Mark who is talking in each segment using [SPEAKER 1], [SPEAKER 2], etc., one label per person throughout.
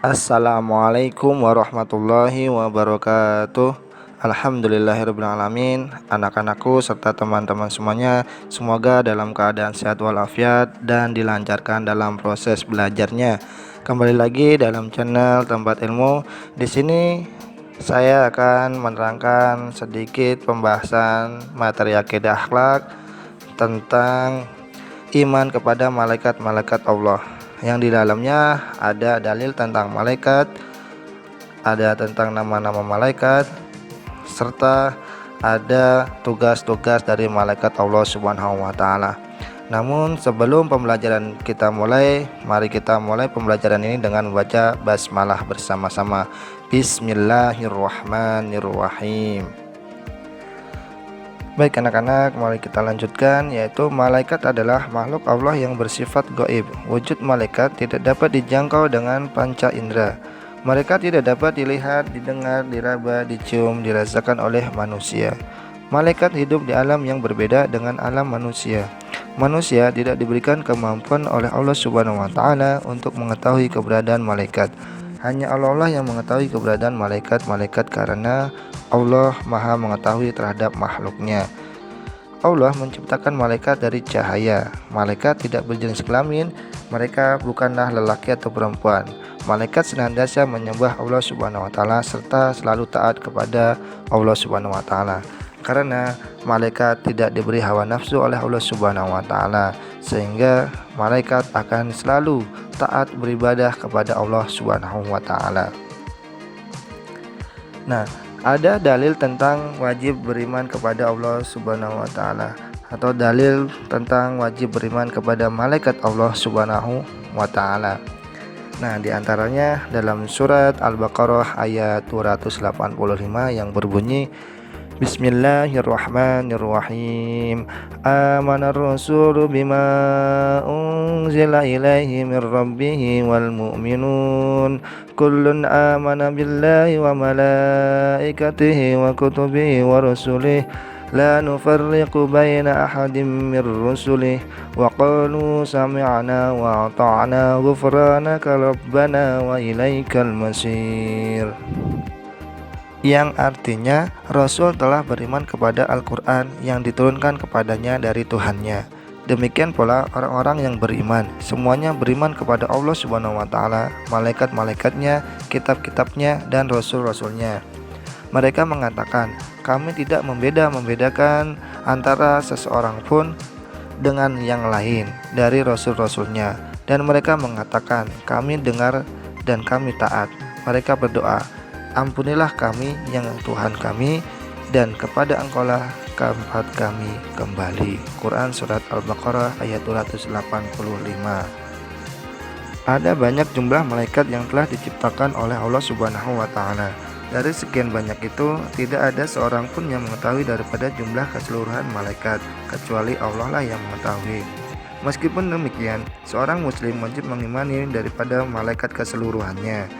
[SPEAKER 1] Assalamualaikum warahmatullahi wabarakatuh. Alhamdulillahirabbil alamin. Anak-anakku serta teman-teman semuanya, semoga dalam keadaan sehat walafiat dan dilancarkan dalam proses belajarnya. Kembali lagi dalam channel Tempat Ilmu. Di sini saya akan menerangkan sedikit pembahasan materi akidah akhlak tentang iman kepada malaikat-malaikat Allah, yang di dalamnya ada dalil tentang malaikat, ada tentang nama-nama malaikat, serta ada tugas-tugas dari malaikat Allah Subhanahu wa taala. Namun sebelum pembelajaran kita mulai, mari kita mulai pembelajaran ini dengan membaca basmalah bersama-sama. Bismillahirrahmanirrahim. Baik anak-anak, mari kita lanjutkan, yaitu malaikat adalah makhluk Allah yang bersifat gaib. Wujud malaikat tidak dapat dijangkau dengan panca indera. Mereka tidak dapat dilihat, didengar, diraba, dicium, dirasakan oleh manusia. Malaikat hidup di alam yang berbeda dengan alam manusia. Manusia tidak diberikan kemampuan oleh Allah Subhanahu wa taala untuk mengetahui keberadaan malaikat. Hanya Allah yang mengetahui keberadaan malaikat-malaikat karena Allah Maha mengetahui terhadap makhluknya. Allah menciptakan malaikat dari cahaya. Malaikat tidak berjenis kelamin, mereka bukanlah lelaki atau perempuan. Malaikat senantiasa menyembah Allah Subhanahu wa taala serta selalu taat kepada Allah Subhanahu wa taala. Karena malaikat tidak diberi hawa nafsu oleh Allah Subhanahu wa taala, sehingga malaikat akan selalu taat beribadah kepada Allah Subhanahu wa taala. Nah, ada dalil tentang wajib beriman kepada Allah Subhanahu wa taala, atau dalil tentang wajib beriman kepada malaikat Allah Subhanahu wa taala. Nah, diantaranya dalam surat Al-Baqarah ayat 285 yang berbunyi Bismillahirrahmanirrahim. Amanar rasulu bima unzila ilaihi min rabbih wal mu'minun kullun amana billahi wa malaikatihi wa kutubihi wa rusulihi la nufarriqu baina ahadin min rusulihi wa qalu sami'na wa ata'na ghufranaka rabbana wa ilaikal masir, yang artinya Rasul telah beriman kepada Al-Quran yang diturunkan kepadanya dari Tuhannya. Demikian pula orang-orang yang beriman, semuanya beriman kepada Allah Subhanahu wa taala, malaikat-malaikatnya, kitab-kitabnya, dan rasul-rasulnya. Mereka mengatakan, kami tidak membeda-membedakan antara seseorang pun dengan yang lain dari rasul-rasulnya. Dan mereka mengatakan, kami dengar dan kami taat. Mereka berdoa, ampunilah kami yang Tuhan kami, dan kepada Engkaulah tempat kami kembali. Quran Surat Al-Baqarah ayat 285. Ada banyak jumlah malaikat yang telah diciptakan oleh Allah Subhanahu wa taala. Dari sekian banyak itu, tidak ada seorang pun yang mengetahui daripada jumlah keseluruhan malaikat, kecuali Allah lah yang mengetahui. Meskipun demikian, seorang muslim wajib mengimani daripada malaikat keseluruhannya.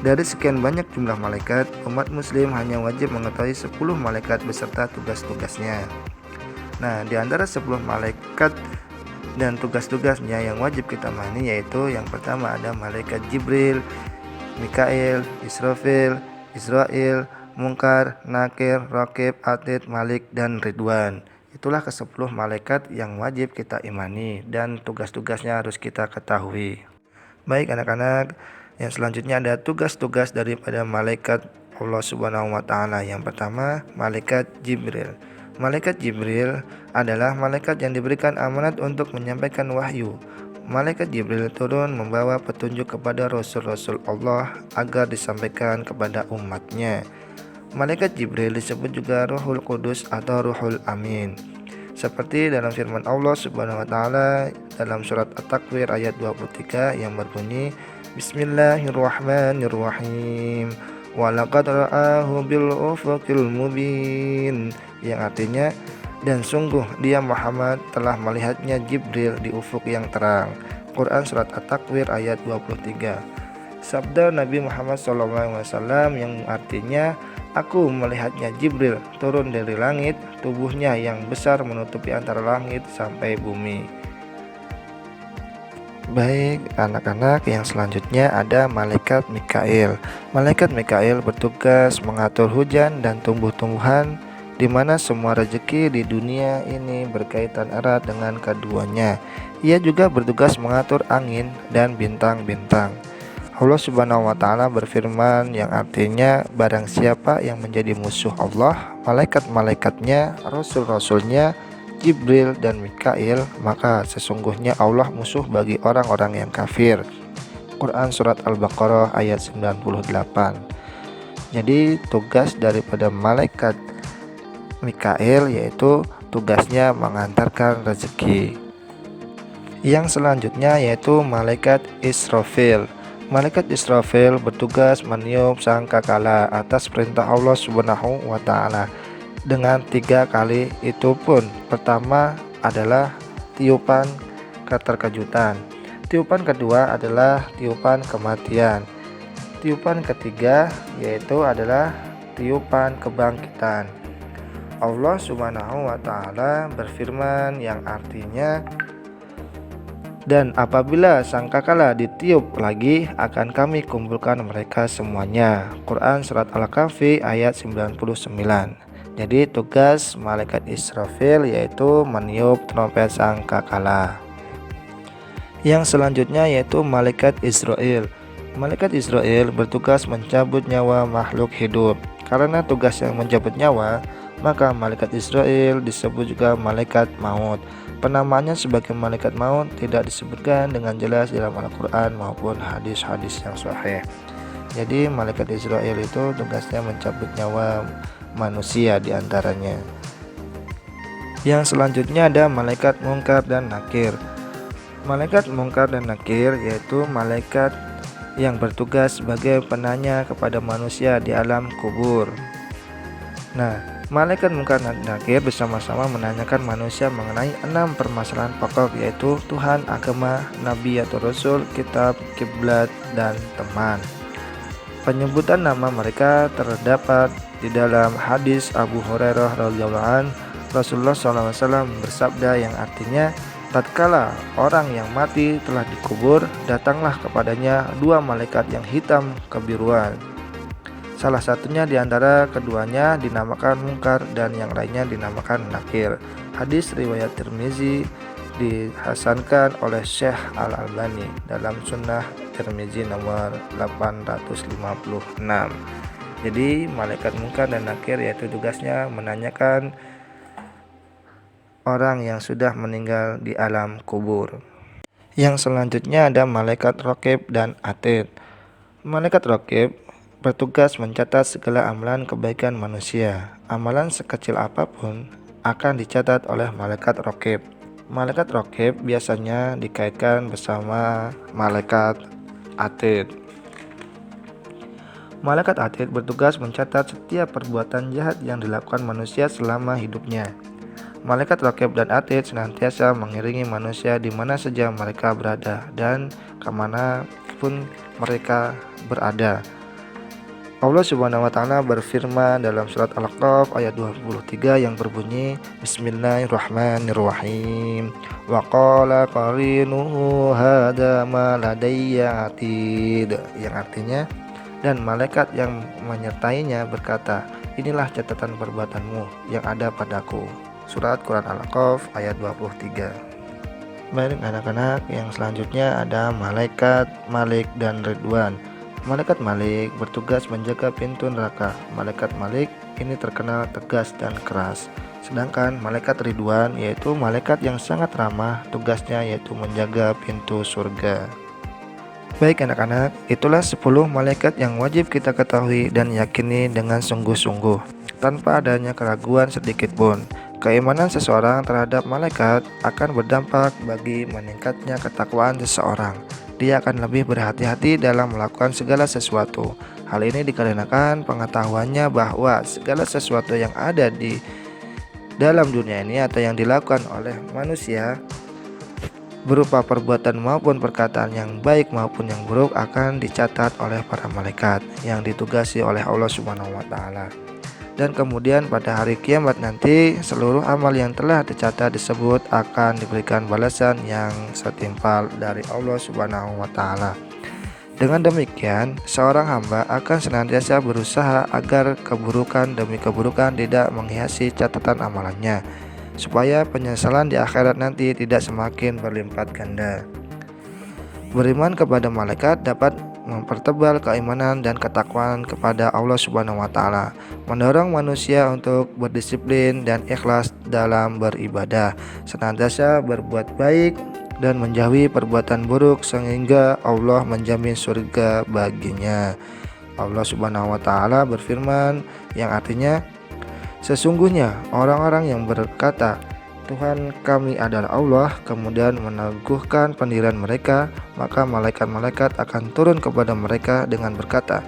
[SPEAKER 1] Dari sekian banyak jumlah malaikat, umat muslim hanya wajib mengetahui 10 malaikat beserta tugas-tugasnya. Nah, di antara 10 malaikat dan tugas-tugasnya yang wajib kita imani, yaitu yang pertama ada malaikat Jibril, Mikail, Israfil, Israel, Munkar, Nakir, Raqib, Atid, Malik, dan Ridwan. Itulah ke-10 malaikat yang wajib kita imani dan tugas-tugasnya harus kita ketahui. Baik anak-anak, yang selanjutnya ada tugas-tugas daripada malaikat Allah Subhanahu wa taala. Yang pertama, malaikat Jibril. Malaikat Jibril adalah malaikat yang diberikan amanat untuk menyampaikan wahyu. Malaikat Jibril turun membawa petunjuk kepada rasul-rasul Allah agar disampaikan kepada umatnya. Malaikat Jibril disebut juga Ruhul Qudus atau Ruhul Amin. Seperti dalam firman Allah Subhanahu wa taala dalam surat At-Takwir ayat 23 yang berbunyi Bismillahirrahmanirrahim. Walaqad ra'ahu bil ufuqil mubin, yang artinya dan sungguh dia Muhammad telah melihatnya Jibril di ufuk yang terang. Quran surat At-Takwir ayat 23. Sabda Nabi Muhammad SAW yang artinya, aku melihatnya Jibril turun dari langit, tubuhnya yang besar menutupi antara langit sampai bumi. Baik, anak-anak, yang selanjutnya ada malaikat Mikail. Malaikat Mikail bertugas mengatur hujan dan tumbuh-tumbuhan, di mana semua rezeki di dunia ini berkaitan erat dengan keduanya. Ia juga bertugas mengatur angin dan bintang-bintang. Allah Subhanahu wa Ta'ala berfirman, yang artinya barang siapa yang menjadi musuh Allah, malaikat-malaikatnya, rasul-rasulnya, Jibril dan Mikail, maka sesungguhnya Allah musuh bagi orang-orang yang kafir. Quran Surat Al-Baqarah ayat 98. Jadi tugas daripada malaikat Mikail yaitu tugasnya mengantarkan rezeki. Yang selanjutnya yaitu malaikat Israfil. Malaikat Israfil bertugas meniup sangkakala atas perintah Allah Subhanahu wa Ta'ala dengan 3 kali. Itu pun pertama adalah tiupan keterkejutan, tiupan kedua adalah tiupan kematian, tiupan ketiga yaitu adalah tiupan kebangkitan. Allah Subhanahu wa Ta'ala berfirman, yang artinya, dan apabila sangkakala ditiup lagi akan kami kumpulkan mereka semuanya. Quran Surat Al-Kahfi ayat 99. Jadi tugas malaikat Israfil yaitu meniup trompet sangkakala. Yang selanjutnya yaitu malaikat Israel. Malaikat Israel bertugas mencabut nyawa makhluk hidup. Karena tugas yang mencabut nyawa, maka malaikat Israel disebut juga malaikat maut. Penamaannya sebagai malaikat maut tidak disebutkan dengan jelas dalam Al-Quran maupun hadis-hadis yang sahih. Jadi malaikat Israel itu tugasnya mencabut nyawa manusia diantaranya. Yang selanjutnya ada malaikat Mungkar dan Nakir. Malaikat Mungkar dan Nakir yaitu malaikat yang bertugas sebagai penanya kepada manusia di alam kubur. Nah, malaikat Mungkar dan Nakir bersama-sama menanyakan manusia mengenai 6 permasalahan pokok, yaitu Tuhan, agama, nabi atau rasul, kitab, kiblat, dan teman. Penyebutan nama mereka terdapat di dalam hadis Abu Hurairah radhiyallahu anhu. Rasulullah SAW bersabda, yang artinya, tatkala orang yang mati telah dikubur, datanglah kepadanya 2 malaikat yang hitam kebiruan. Salah satunya di antara keduanya dinamakan Mungkar dan yang lainnya dinamakan Nakir. Hadis riwayat Tirmizi dihasankan oleh Syekh Al-Albani dalam Sunnah Tirmizi nomor 856. Jadi malaikat Mungkar dan Nakir yaitu tugasnya menanyakan orang yang sudah meninggal di alam kubur. Yang selanjutnya ada malaikat Raqib dan Atid. Malaikat Raqib bertugas mencatat segala amalan kebaikan manusia. Amalan sekecil apapun akan dicatat oleh malaikat Raqib. Malaikat Raqib biasanya dikaitkan bersama malaikat Atid. Malaikat Atid bertugas mencatat setiap perbuatan jahat yang dilakukan manusia selama hidupnya. Malaikat Raqib dan Atid senantiasa mengiringi manusia di mana saja mereka berada dan kemana pun mereka berada. Allah Subhanahu wa Ta'ala berfirman dalam surat Al-Qaf ayat 23 yang berbunyi, Bismillahirrahmanirrahim. Wa qala qarinuhu hadza ma ladayya atid. Yang artinya, dan malaikat yang menyertainya berkata, inilah catatan perbuatanmu yang ada padaku. Surat Quran Al-Qaf ayat 23. Baik anak-anak, yang selanjutnya ada malaikat Malik dan Ridwan. Malaikat Malik bertugas menjaga pintu neraka. Malaikat Malik ini terkenal tegas dan keras. Sedangkan malaikat Ridwan yaitu malaikat yang sangat ramah, tugasnya yaitu menjaga pintu surga. Baik anak-anak, itulah 10 malaikat yang wajib kita ketahui dan yakini dengan sungguh-sungguh, tanpa adanya keraguan sedikit pun. Keimanan seseorang terhadap malaikat akan berdampak bagi meningkatnya ketakwaan seseorang. Dia akan lebih berhati-hati dalam melakukan segala sesuatu. Hal ini dikarenakan pengetahuannya bahwa segala sesuatu yang ada di dalam dunia ini atau yang dilakukan oleh manusia berupa perbuatan maupun perkataan yang baik maupun yang buruk akan dicatat oleh para malaikat yang ditugasi oleh Allah Subhanahu wa Ta'ala. Dan kemudian pada hari kiamat nanti seluruh amal yang telah dicatat tersebut akan diberikan balasan yang setimpal dari Allah Subhanahu wa taala. Dengan demikian, seorang hamba akan senantiasa berusaha agar keburukan demi keburukan tidak menghiasi catatan amalannya, supaya penyesalan di akhirat nanti tidak semakin berlipat ganda. Beriman kepada malaikat dapat mempertebal keimanan dan ketakwaan kepada Allah Subhanahu wa taala, mendorong manusia untuk berdisiplin dan ikhlas dalam beribadah, senantiasa berbuat baik dan menjauhi perbuatan buruk sehingga Allah menjamin surga baginya. Allah Subhanahu wa taala berfirman yang artinya, sesungguhnya orang-orang yang berkata Tuhan kami adalah Allah, kemudian meneguhkan pendirian mereka, maka malaikat-malaikat akan turun kepada mereka dengan berkata,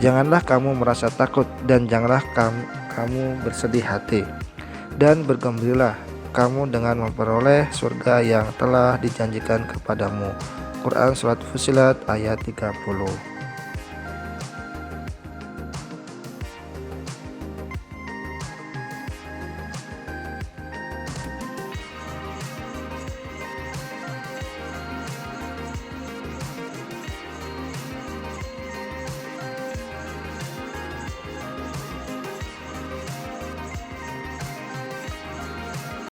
[SPEAKER 1] janganlah kamu merasa takut dan janganlah kamu bersedih hati, dan bergembiralah kamu dengan memperoleh surga yang telah dijanjikan kepadamu. Quran Surat Fussilat ayat 30.